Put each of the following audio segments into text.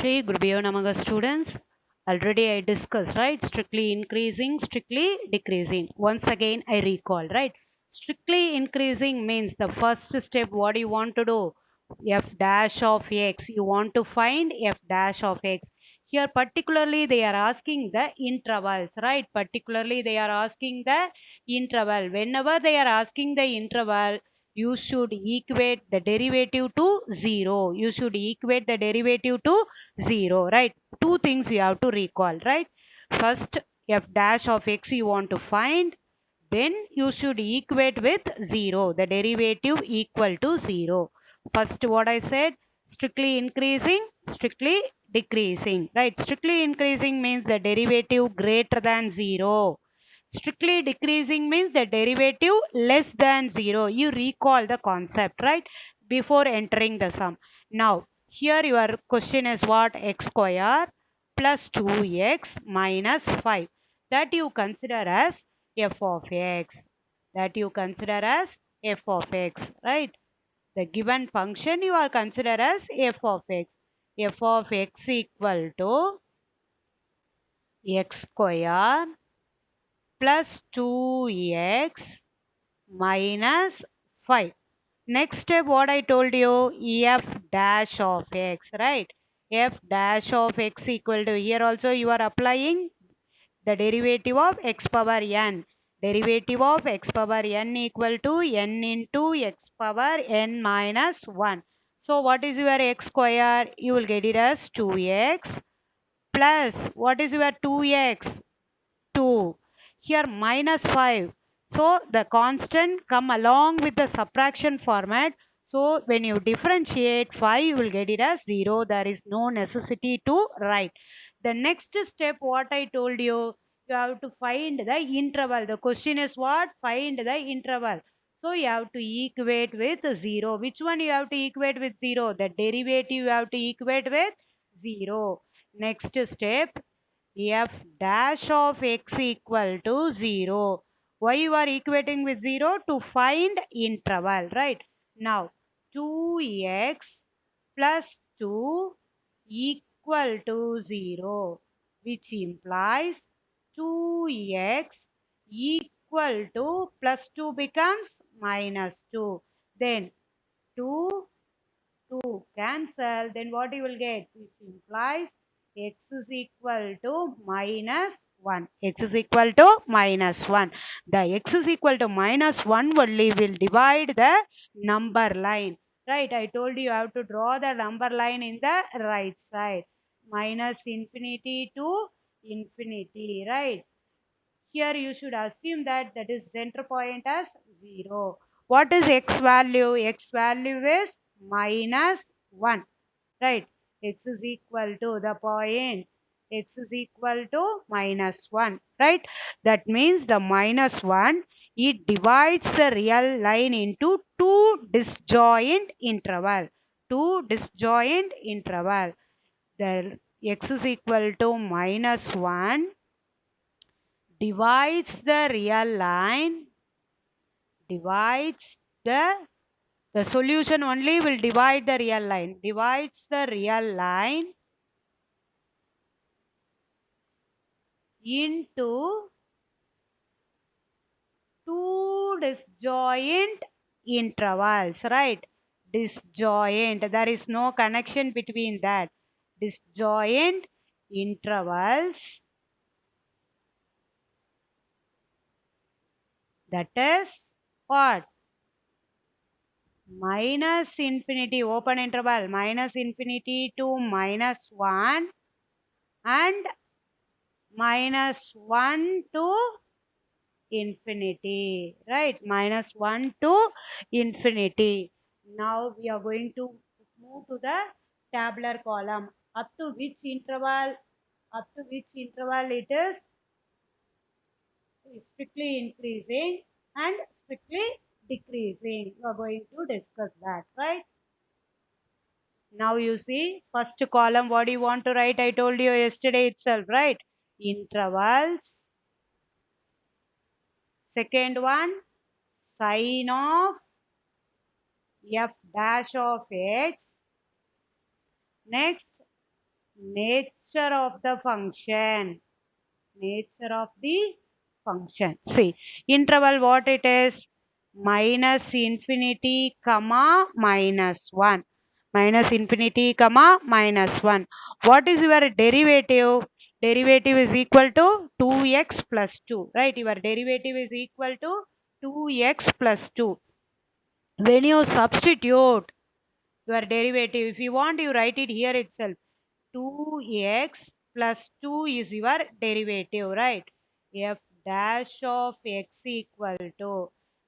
Shri Gurubhyo Namaga students. Already I discussed, right? Strictly increasing, strictly decreasing. Once again, I recall, right? Strictly increasing means the first step, what do you want to do? F dash of x. You want to find f dash of x. Here, particularly, they are asking the intervals, right? Particularly, they are asking the interval. Whenever they are asking the interval, you should equate the derivative to 0. You should equate the derivative to 0, right? Two things you have to recall, right? First, f dash of x you want to find, then you should equate with 0, the derivative equal to 0. First, what I said, strictly increasing, strictly decreasing, right? Strictly increasing means the derivative greater than 0. Strictly decreasing means the derivative less than 0. You recall the concept, right? Before entering the sum. Now, here your question is what? X square plus 2x minus 5. That you consider as f of x. That you consider as f of x, right? The given function you are consider as f of x. F of x equal to x square plus 2x minus 5. Next step, what I told you, f dash of x, right? F dash of x equal to, here also you are applying the derivative of x power n. Derivative of x power n equal to n into x power n minus 1. So what is your x square? You will get it as 2x plus, what is your 2x? 2. Here minus 5. So the constant come along with the subtraction format. So when you differentiate 5, you will get it as 0. There is no necessity to write. The next step, what I told you, you have to find the interval. The question is what? Find the interval. So you have to equate with 0. Which one you have to equate with 0? The derivative you have to equate with 0. Next step, f dash of x equal to 0. Why you are equating with 0? To find interval, right? Now, 2x plus 2 equal to 0, which implies 2x equal to plus 2 becomes minus 2. Then 2 cancel, then what you will get? Which implies x is equal to minus 1. X is equal to minus 1. The x is equal to minus 1 only will divide the number line. Right, I told you have to draw the number line in the right side. Minus infinity to infinity, right? Here you should assume that is center point as 0. What is x value? X value is minus 1. Right. X is equal to the point. X is equal to minus 1. Right. That means the minus 1, it divides the real line into two disjoint interval. Two disjoint interval. The x is equal to minus 1 divides the real line, divides the solution only will divide the real line, divides the real line into two disjoint intervals, right? Disjoint, there is no connection between that. Disjoint intervals, that is what? Minus infinity, open interval, minus infinity to minus 1 and minus 1 to infinity, right? Minus 1 to infinity. Now we are going to move to the tabular column. Up to which interval? Up to which interval it is strictly increasing and strictly decreasing. We are going to discuss that, right? Now you see, first column, what do you want to write? I told you yesterday itself, right? Intervals. Second one, sine of f dash of x. Next, nature of the function. Nature of the function. See, interval what it is? Minus infinity, comma, minus 1. Minus infinity, comma, minus 1. What is your derivative? Derivative is equal to 2x plus 2, right? Your derivative is equal to 2x plus 2. When you substitute your derivative, if you want, you write it here itself. 2x plus 2 is your derivative, right? F dash of x equal to.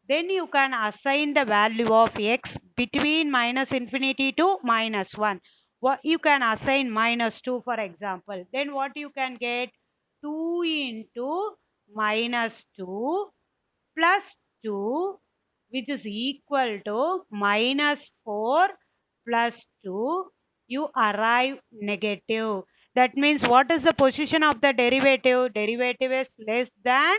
Then you can assign the value of x between minus infinity to minus 1. What you can assign minus 2, for example. Then what you can get? 2 into minus 2 plus 2, which is equal to minus 4 plus 2. You arrive negative. That means what is the position of the derivative? Derivative is less than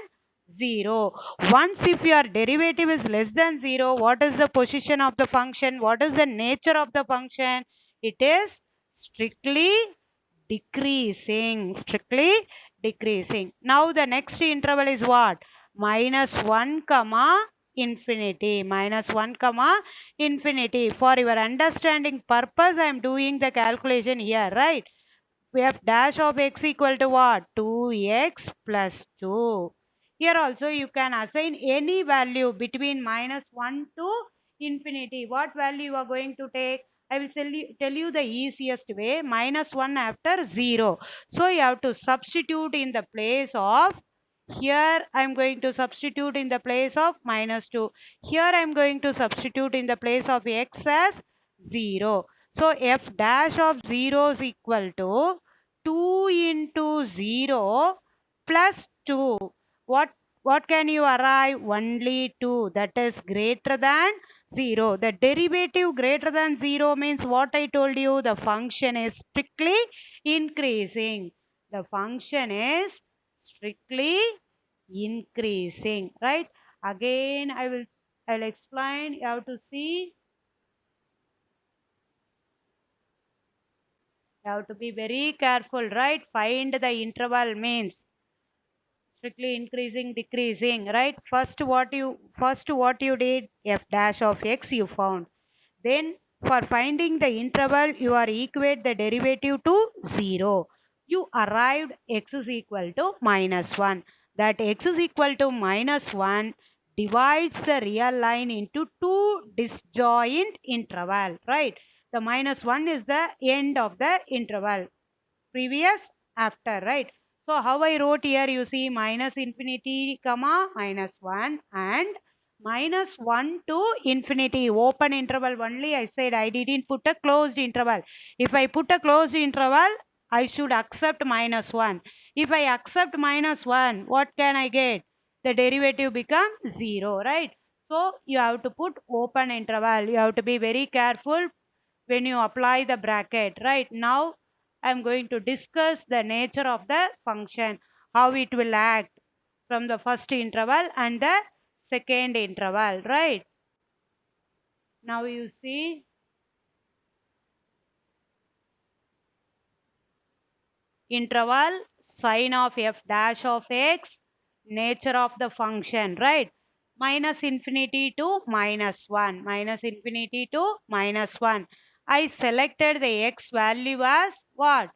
0. Once if your derivative is less than 0, what is the position of the function? What is the nature of the function? It is strictly decreasing. Strictly decreasing. Now the next interval is what? Minus 1 comma infinity. Minus 1 comma infinity. For your understanding purpose, I am doing the calculation here, right? We have dash of x equal to what? 2x plus 2. Here also you can assign any value between minus 1 to infinity. What value you are going to take? I will tell you the easiest way. Minus 1 after 0. So you have to substitute in the place of, here I am going to substitute in the place of minus 2. Here I am going to substitute in the place of x as 0. So f dash of 0 is equal to 2 into 0 plus 2. What, what can you arrive? Only 2. That is greater than 0. The derivative greater than 0 means what I told you? The function is strictly increasing. The function is strictly increasing, right? Again, I'll explain. You have to see. You have to be very careful, right? Find the interval means strictly increasing, decreasing, right? First what you did, f dash of x you found. Then for finding the interval, you are equate the derivative to 0. You arrived x is equal to minus 1. That x is equal to minus 1 divides the real line into two disjoint interval, right? The minus 1 is the end of the interval. Previous, after, right? So how I wrote here, you see minus infinity comma minus 1 and minus 1 to infinity, open interval only. I said I didn't put a closed interval. If I put a closed interval, I should accept minus 1. If I accept minus 1, what can I get? The derivative becomes 0, right? So you have to put open interval. You have to be very careful when you apply the bracket, right? Now I'm going to discuss the nature of the function, how it will act from the first interval and the second interval, right? Now you see interval, sign of f dash of x, nature of the function, right? Minus infinity to minus 1, minus infinity to minus 1. I selected the x value as what?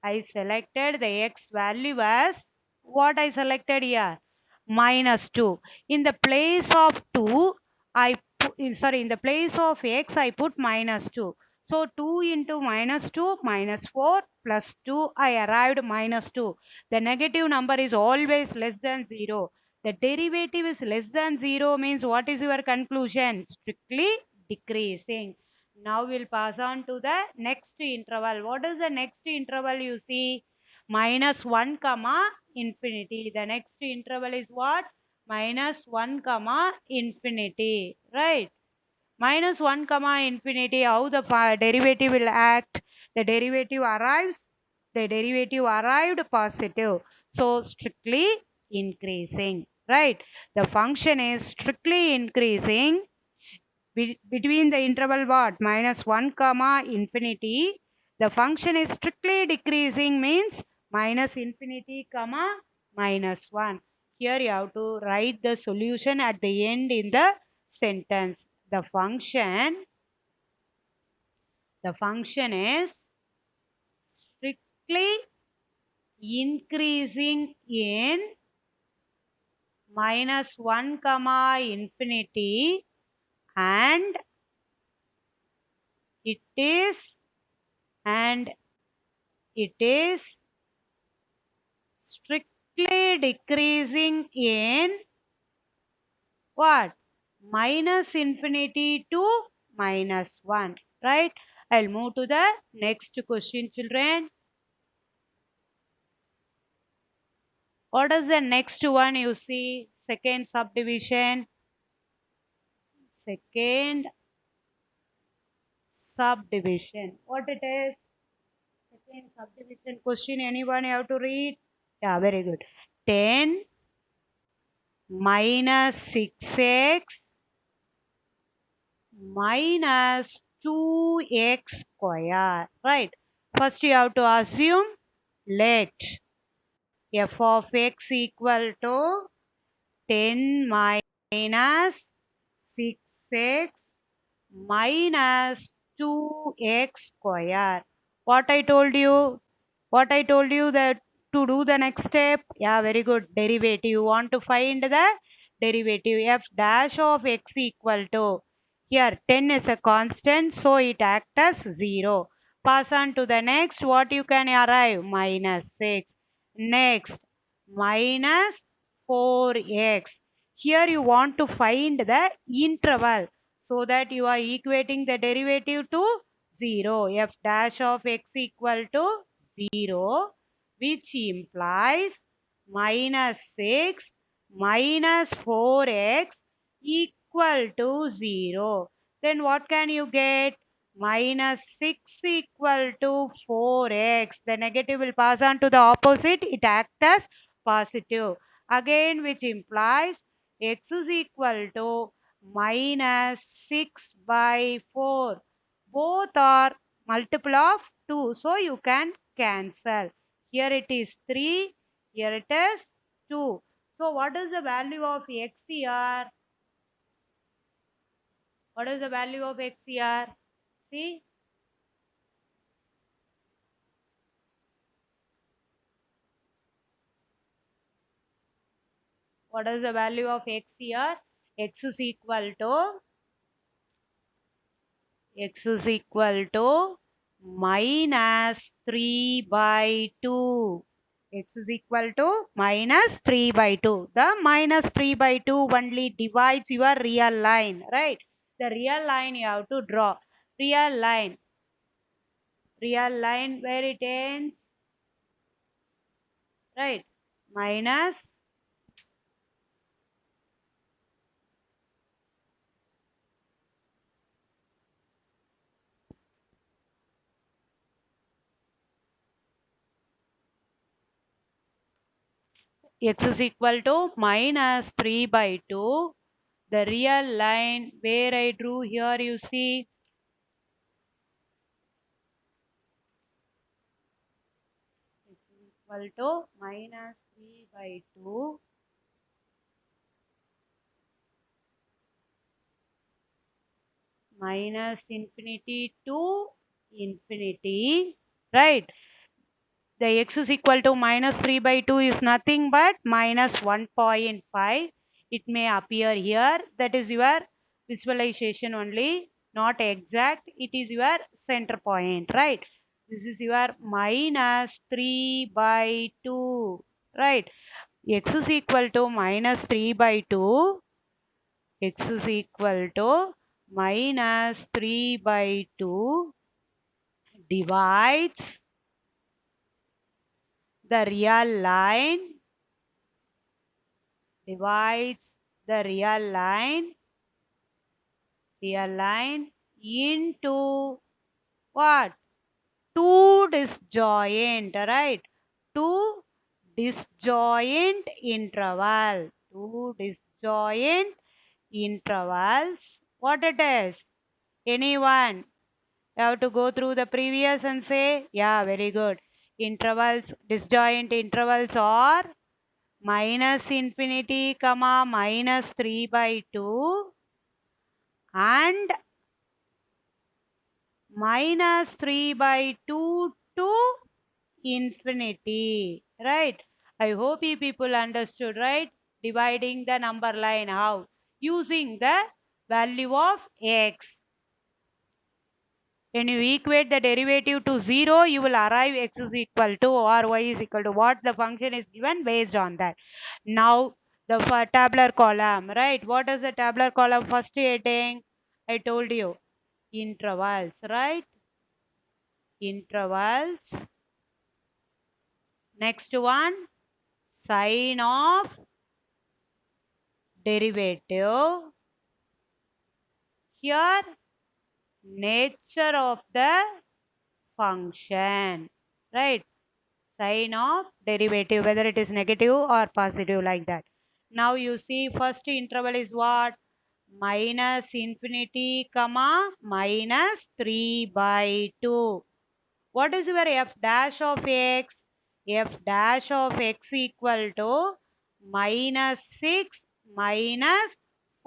I selected the x value as what I selected here? Minus 2. In the place of 2, in the place of x, I put minus 2. So 2 into minus 2 minus 4 plus 2, I arrived minus 2. The negative number is always less than 0. The derivative is less than 0 means what is your conclusion? Strictly decreasing. Now we'll pass on to the next interval. What is the next interval you see? Minus 1 comma infinity. The next interval is what? Minus 1 comma infinity. Right? Minus 1 comma infinity, how the derivative will act? The derivative arrived positive. So strictly increasing. Right? The function is strictly increasing between the interval what? Minus 1 comma infinity. The function is strictly decreasing means minus infinity comma minus 1. Here you have to write the solution at the end in the sentence. The function is strictly increasing in minus 1 comma infinity, and it is and it is strictly decreasing in what? Minus infinity to minus 1, right? I'll move to the next question, children. What is the next one you see? Second subdivision. Second subdivision. What it is? Second subdivision question. Anyone have to read? Yeah, very good. 10 minus 6x minus 2x square. Right. First you have to assume let f of x equal to 10 minus 6x minus 2x square. What I told you? What I told you that to do the next step? Yeah, very good. Derivative. You want to find the derivative. F dash of x equal to. Here 10 is a constant, so it acts as 0. Pass on to the next. What you can arrive? Minus 6. Next, minus 4x. Here you want to find the interval, so that you are equating the derivative to 0. F dash of x equal to 0, which implies minus 6 minus 4x equal to 0. Then what can you get? Minus 6 equal to 4x. The negative will pass on to the opposite. It acts as positive. Again, which implies x is equal to minus 6 by 4. Both are multiple of 2. So you can cancel. Here it is 3. Here it is 2. So what is the value of x here? What is the value of x here? See? What is the value of x here? X is equal to minus 3 by 2. X is equal to minus 3 by 2. The minus 3 by 2 only divides your real line, right? The real line you have to draw. Real line where it ends, right? Minus x is equal to minus 3 by 2. The real line where I drew here, you see, x is equal to minus 3 by 2 minus infinity to infinity, right? The x is equal to minus 3 by 2 is nothing but minus 1.5. It may appear here. That is your visualization only, not exact. It is your center point, right? This is your minus 3 by 2, right? X is equal to minus 3 by 2. X is equal to minus 3 by 2 divides the real line divides the real line into what? Two disjoint, right? Two disjoint interval. Two disjoint intervals. What it is? Anyone? You have to go through the previous and say, yeah, very good. Intervals, disjoint intervals are minus infinity, comma, minus 3 by 2 and minus 3 by 2 to infinity, right? I hope you people understood, right? Dividing the number line how? Using the value of x. When you equate the derivative to 0, you will arrive x is equal to or y is equal to what the function is given based on that. Now, the tabular column, right? What is the tabular column first heading? I told you. Intervals, right? Intervals. Next one, sign of derivative. Here, nature of the function, right? Sign of derivative, whether it is negative or positive like that. Now you see first interval is what? Minus infinity, comma, minus 3 by 2. What is your f dash of x? F dash of x equal to minus 6 minus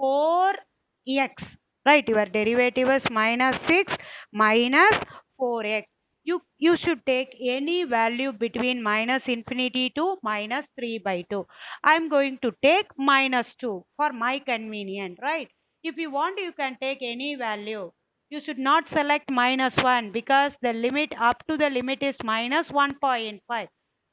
4x. Right, your derivative is minus 6 minus 4x. You should take any value between minus infinity to minus 3 by 2. I am going to take minus 2 for my convenience, right? If you want, you can take any value. You should not select minus 1 because the limit up to the limit is minus 1.5.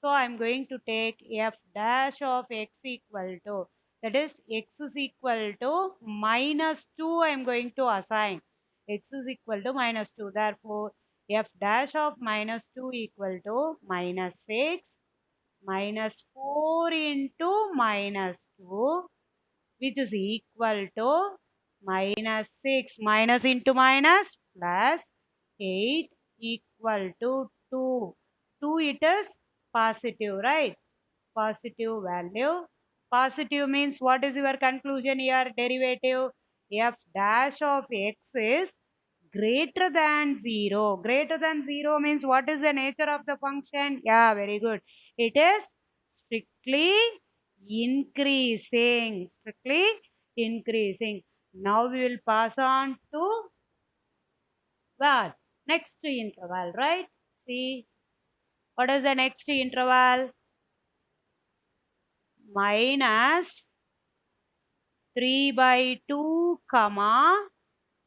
So I am going to take f dash of x equal to, that is x is equal to minus 2 I am going to assign. X is equal to minus 2. Therefore, f dash of minus 2 equal to minus 6 minus 4 into minus 2, which is equal to minus 6 minus into minus plus 8 equal to 2. 2 it is positive, right? Positive value. Positive means what is your conclusion here? Derivative f dash of x is greater than 0. Greater than 0 means what is the nature of the function? Yeah, very good. It is strictly increasing. Strictly increasing. Now we will pass on to what? Next interval, right? See, what is the next interval? Minus 3 by 2, comma,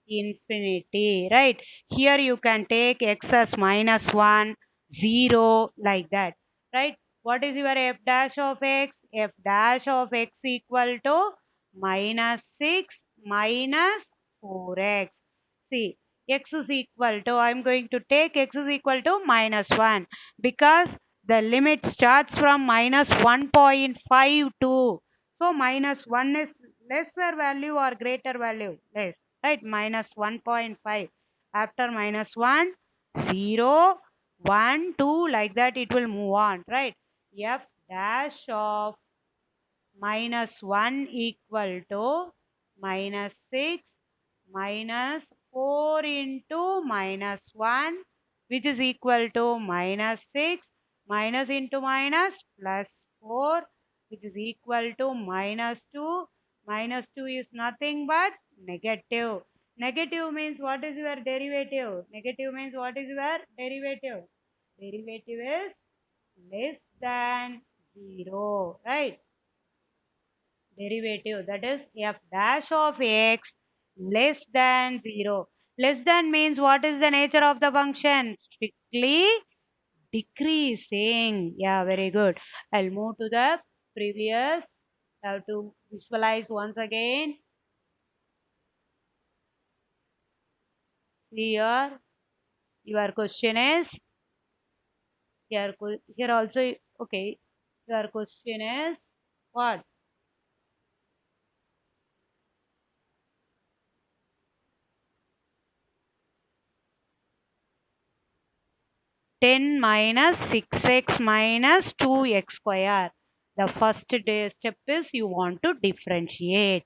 infinity, right? Here you can take x as minus 1, 0, like that, right? What is your f dash of x? F dash of x equal to minus 6 minus 4x. See, x is equal to, I'm going to take x is equal to minus 1 because the limit starts from minus 1.52. So minus 1 is lesser value or greater value? Less, right? Minus 1.5. After minus 1, 0, 1, 2, like that it will move on, right? F dash of minus 1 equal to minus 6 minus 4 into minus 1, which is equal to minus 6 minus into minus plus 4, which is equal to minus 2. Minus 2 is nothing but negative. Negative means what is your derivative? Negative means what is your derivative? Derivative is less than 0, right? Derivative, that is f dash of x less than 0. Less than means what is the nature of the function? Strictly decreasing. Yeah, very good. I'll move to the previous. Have to visualize once again. See here, your question is here. Here also, okay. Your question is what? 10 minus 6x minus 2x square. The first step is you want to differentiate.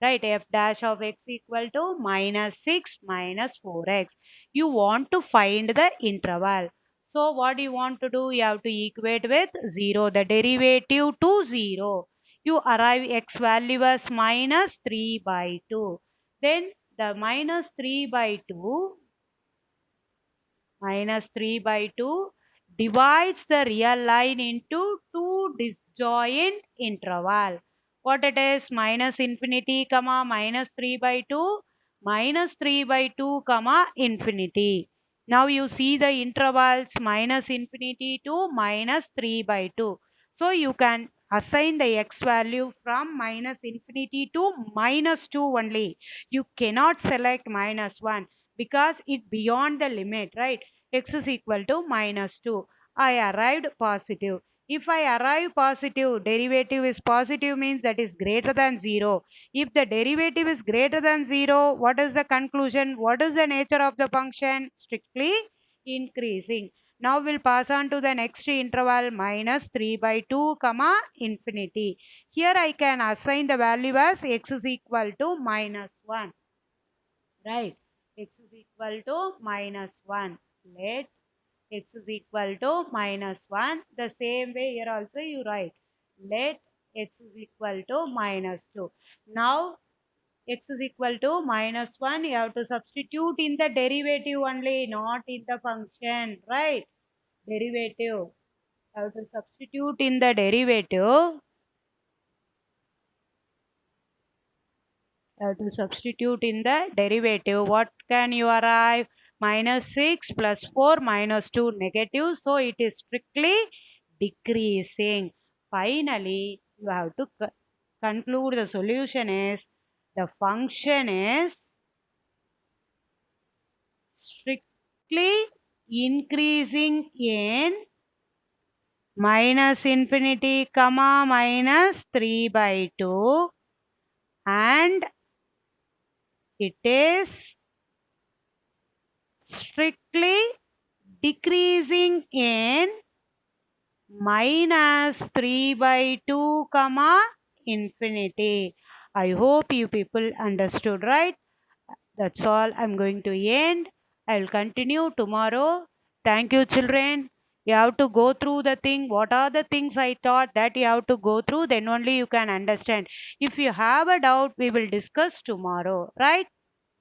right? F dash of x equal to minus 6 minus 4x. You want to find the interval. So what you want to do? You have to equate with 0, the derivative to 0. You arrive x value as minus 3 by 2. Then the minus 3 by 2 minus 3 by 2 divides the real line into two disjoint interval. What it is? Minus infinity comma minus 3 by 2 minus 3 by 2 comma infinity. Now you see the intervals minus infinity to minus 3 by 2. So you can assign the x value from minus infinity to minus 2 only. You cannot select minus 1 because it beyond the limit, right? X is equal to minus 2. I arrived positive. If I arrive positive, derivative is positive means that is greater than 0. If the derivative is greater than 0, what is the conclusion? What is the nature of the function? Strictly increasing. Now we'll pass on to the next interval minus 3 by 2 comma infinity. Here I can assign the value as x is equal to minus 1. Right. X is equal to minus 1. Let x is equal to minus 1. The same way here also you write. Let x is equal to minus 2. Now x is equal to minus 1. You have to substitute in the derivative only, not in the function. Right. Derivative. You have to substitute in the derivative. Have to substitute in the derivative. What can you arrive? Minus 6 plus 4 minus 2 negative. So it is strictly decreasing. Finally, you have to conclude the solution is the function is strictly increasing in minus infinity comma minus 3 by 2 and it is strictly decreasing in minus 3 by 2 comma infinity. I hope you people understood, right? That's all I'm going to end. I will continue tomorrow. Thank you, children. You have to go through the thing. What are the things I taught that you have to go through? Then only you can understand. If you have a doubt, we will discuss tomorrow, right?